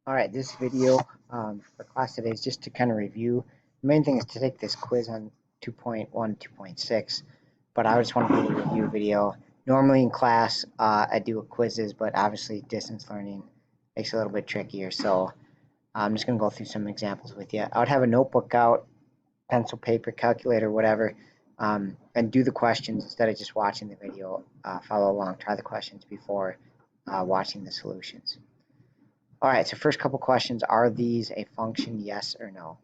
Alright, this video for class today is just to kind of review. The main thing is to take this quiz on 2.1, 2.6, but I just want to do a review video. Normally in class I do quizzes, but obviously distance learning makes it a little bit trickier, so I'm just going to go through some examples with you. I would have a notebook out, pencil, paper, calculator, whatever, and do the questions instead of just watching the video. Follow along, try the questions before watching the solutions. All right, so first couple questions, are these a function, yes or no? All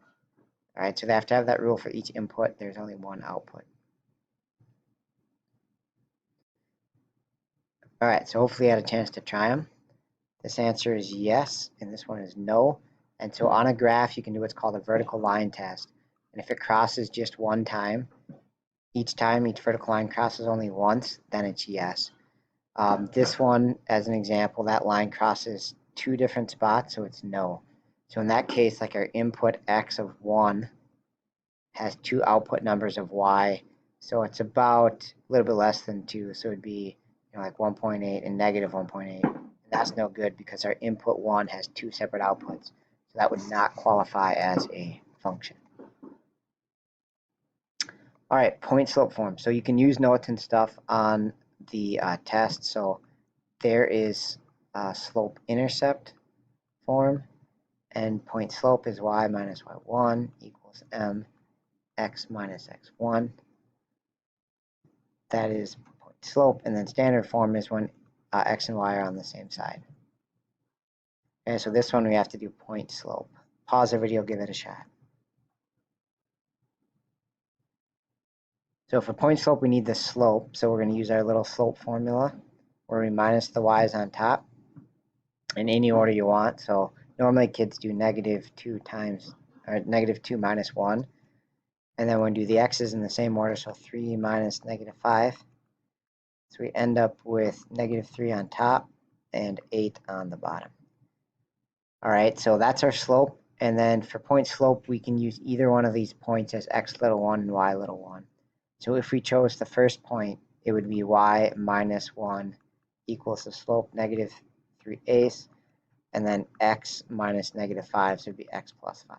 right, so they have to have that rule for each input. There's only one output. All right, so hopefully you had a chance to try them. This answer is yes, and this one is no. And so on a graph, you can do what's called a vertical line test. And if it crosses just one time each vertical line crosses only once, then it's yes. This one, as an example, that line crosses two different spots, so it's no. So in that case, like our input x of 1 has two output numbers of y, so it's about a little bit less than 2, so it'd be like 1.8 and negative 1.8. And that's no good because our input 1 has two separate outputs, so that would not qualify as a function. All right, point slope form. So you can use notes and stuff on the test. So there is slope intercept form, and point slope is y minus y1 equals m x minus x1. That is point slope, and then standard form is when x and y are on the same side. Okay, so this one we have to do point slope. Pause the video, give it a shot. So for point slope, we need the slope. So we're going to use our little slope formula where we minus the y's on top in any order you want. So normally kids do -2 minus 1. And then we're going to do the x's in the same order. So 3 minus -5. So we end up with -3 on top and 8 on the bottom. All right, so that's our slope. And then for point slope, we can use either one of these points as x little 1 and y little 1. So if we chose the first point, it would be y minus 1 equals the slope -3/8, and then x minus -5, so it would be x plus 5.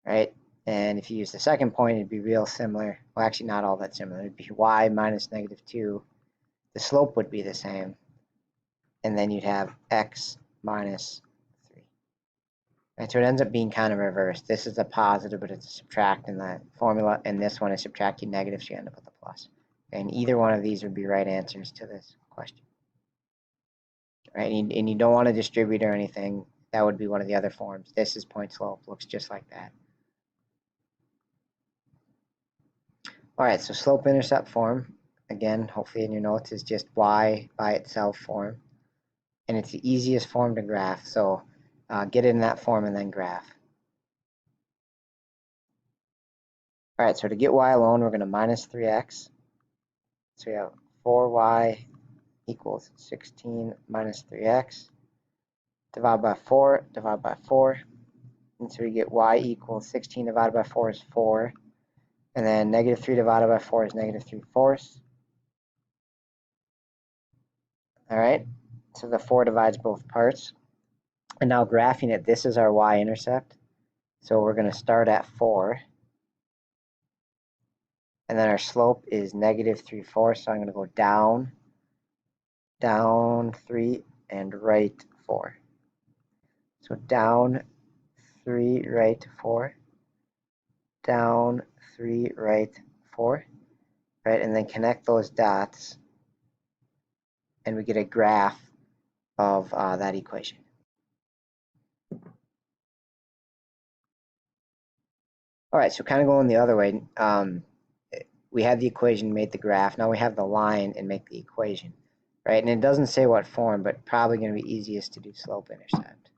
Right? And if you use the second point, it'd be real similar. Well, actually not all that similar. It'd be y minus -2. The slope would be the same. And then you'd have x minus 3. And so it ends up being kind of reversed. This is a positive, but it's a subtract in the formula. And this one is subtracting negative, so you end up with a plus. And either one of these would be right answers to this question. Right? And you don't want to distribute or anything. That would be one of the other forms. This is point slope. Looks just like that. All right, so slope intercept form, again, hopefully in your notes, is just y by itself form. And it's the easiest form to graph, so get it in that form and then graph. All right, so to get y alone, we're going to minus 3x. So we have 4y equals 16 minus 3x. Divide by 4, divide by 4. And so we get y equals 16 divided by 4 is 4. And then -3 divided by 4 is -3/4. All right, so the 4 divides both parts. And now graphing it, this is our y-intercept. So we're going to start at 4. And then our slope is -3/4. So I'm going to go down, down 3, and right 4. So down 3, right 4. Down 3, right 4. Right, and then connect those dots. And we get a graph of that equation. All right, so kind of going the other way, we have the equation, made the graph. Now we have the line and make the equation, right? And it doesn't say what form, but probably going to be easiest to do slope intercept.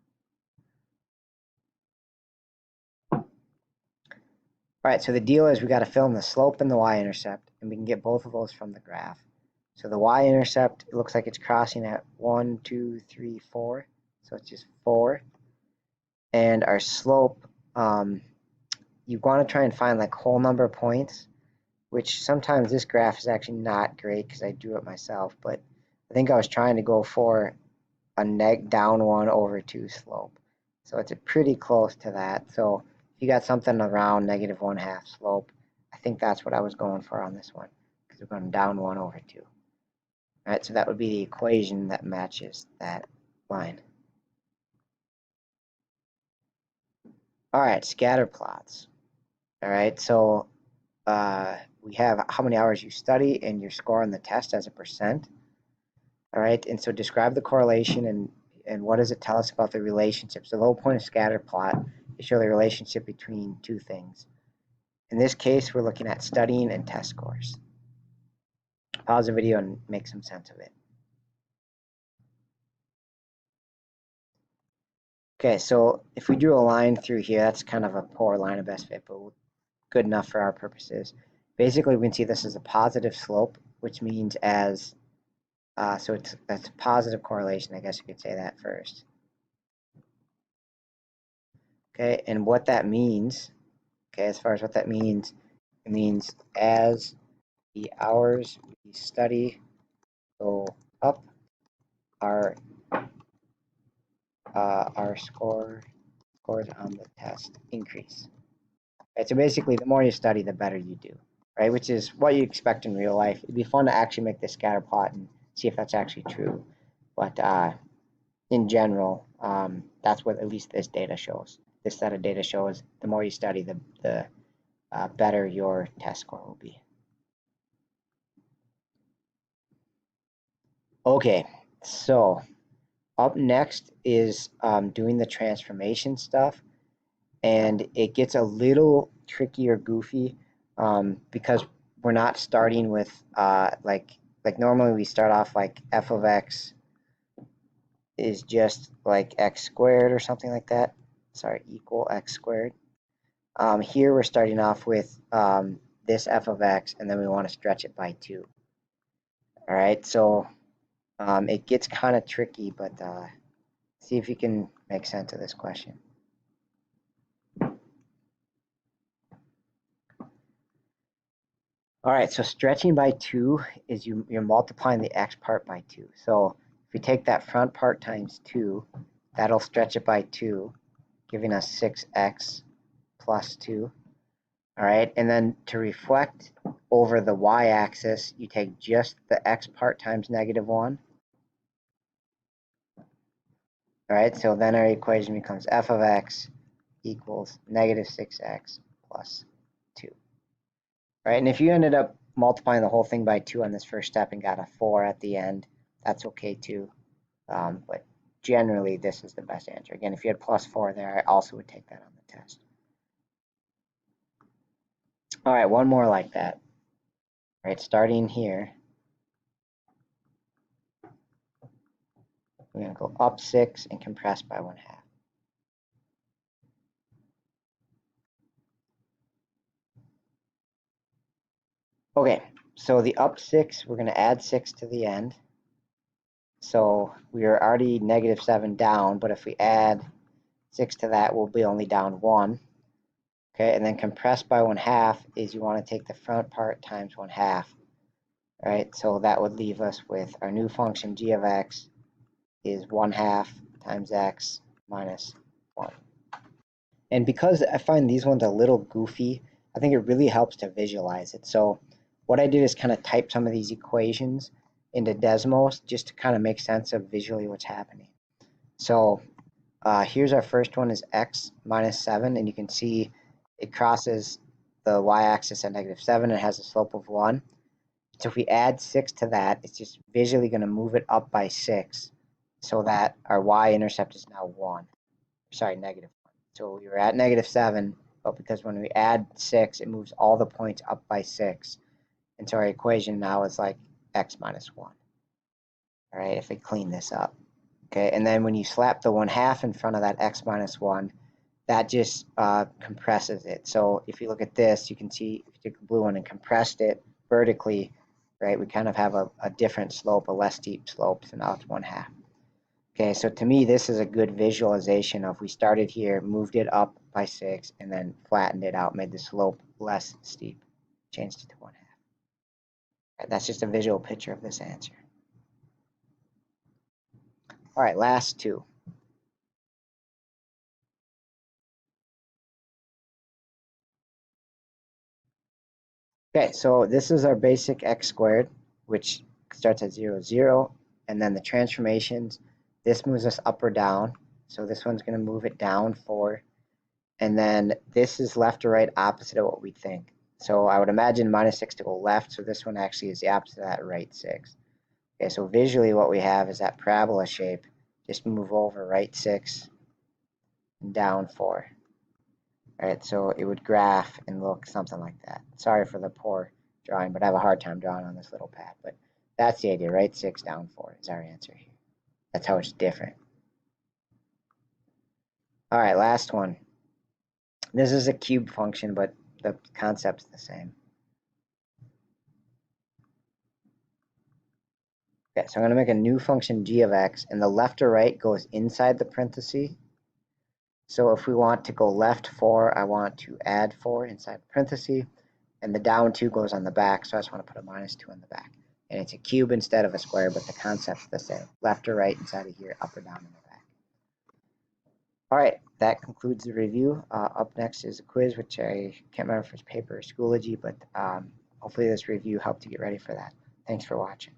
All right, so the deal is we got to fill in the slope and the y-intercept, and we can get both of those from the graph. So the y-intercept, it looks like it's crossing at 1, 2, 3, 4. So it's just 4. And our slope, you want to try and find like whole number points, which sometimes this graph is actually not great because I do it myself. But I think I was trying to go for down 1 over 2 slope. So it's pretty close to that. So if you got something around negative 1/2 slope, I think that's what I was going for on this one, because we're going down 1 over 2. All right, so that would be the equation that matches that line. All right, scatter plots. All right, so we have how many hours you study and your score on the test as a percent. All right, and so describe the correlation and what does it tell us about the relationship. So the whole point of scatter plot is show the relationship between two things. In this case, we're looking at studying and test scores. Pause the video and make some sense of it. Okay, so if we drew a line through here, that's kind of a poor line of best fit, but good enough for our purposes. Basically, we can see this is a positive slope, which means as so that's positive correlation. I guess you could say that first. Okay, and what that means, okay, as far as what that means, it means as the hours we study go up, our scores on the test increase. Right, so basically, the more you study, the better you do. Right, which is what you expect in real life. It'd be fun to actually make this scatter plot and see if that's actually true. But in general, that's what at least this data shows. This set of data shows the more you study, the better your test score will be. Okay, so up next is doing the transformation stuff, and it gets a little tricky or goofy because we're not starting with like normally we start off like f of x is just like x squared or something like that. Sorry, equal x squared. Here we're starting off with this f of x, and then we want to stretch it by 2. All right, so it gets kind of tricky, but see if you can make sense of this question. All right, so stretching by 2 is you're multiplying the x part by 2. So if we take that front part times 2, that'll stretch it by 2, giving us 6x plus 2. All right, and then to reflect over the y-axis, you take just the x part times negative 1. All right, so then our equation becomes f of x equals negative 6x plus 2. All right, and if you ended up multiplying the whole thing by 2 on this first step and got a 4 at the end, that's okay too. But generally, this is the best answer. Again, if you had plus 4 there, I also would take that on the test. All right, one more like that. All right, starting here, we're going to go up 6 and compress by 1/2. Okay, so the up 6, we're going to add 6 to the end. So we are already negative 7 down, but if we add 6 to that, we'll be only down 1. Okay, and then compress by 1/2 is you want to take the front part times 1/2. All right, so that would leave us with our new function g of x is 1/2 times x minus 1. And because I find these ones a little goofy, I think it really helps to visualize it. So what I did is kind of type some of these equations into Desmos just to kind of make sense of visually what's happening. So here's our first one is x minus 7, and you can see it crosses the y-axis at negative 7. It has a slope of 1. So if we add 6 to that, it's just visually going to move it up by 6 so that our y-intercept is now 1. Sorry, negative 1. So we were at negative 7, but because when we add 6, it moves all the points up by 6. And so our equation now is like x minus 1. All right, if we clean this up. Okay, and then when you slap the 1/2 in front of that x minus 1, that just compresses it. So if you look at this, you can see if you took the blue one and compressed it vertically, right, we kind of have a different slope, a less steep slope, so now it's 1/2. Okay, so to me, this is a good visualization of we started here, moved it up by 6, and then flattened it out, made the slope less steep, changed it to 1/2. Right, that's just a visual picture of this answer. All right, last two. Okay, so this is our basic x squared, which starts at 0, 0. And then the transformations, this moves us up or down. So this one's going to move it down 4. And then this is left or right opposite of what we think. So I would imagine minus 6 to go left. So this one actually is the opposite of that, right 6. Okay, so visually what we have is that parabola shape. Just move over right 6 and down 4. All right, so it would graph and look something like that. Sorry for the poor drawing, but I have a hard time drawing on this little pad. But that's the idea, right 6, down 4 is our answer here. That's how it's different. All right, last one. This is a cube function, but the concept's the same. Okay, so I'm going to make a new function g of x, and the left or right goes inside the parenthesis. So if we want to go left 4, I want to add 4 inside the parenthesis, and the down 2 goes on the back, so I just want to put a minus 2 on the back. And it's a cube instead of a square, but the concept's the same. Left or right inside of here, up or down in the back. All right, that concludes the review. Up next is a quiz, which I can't remember if it's paper or Schoology, but hopefully this review helped you get ready for that. Thanks for watching.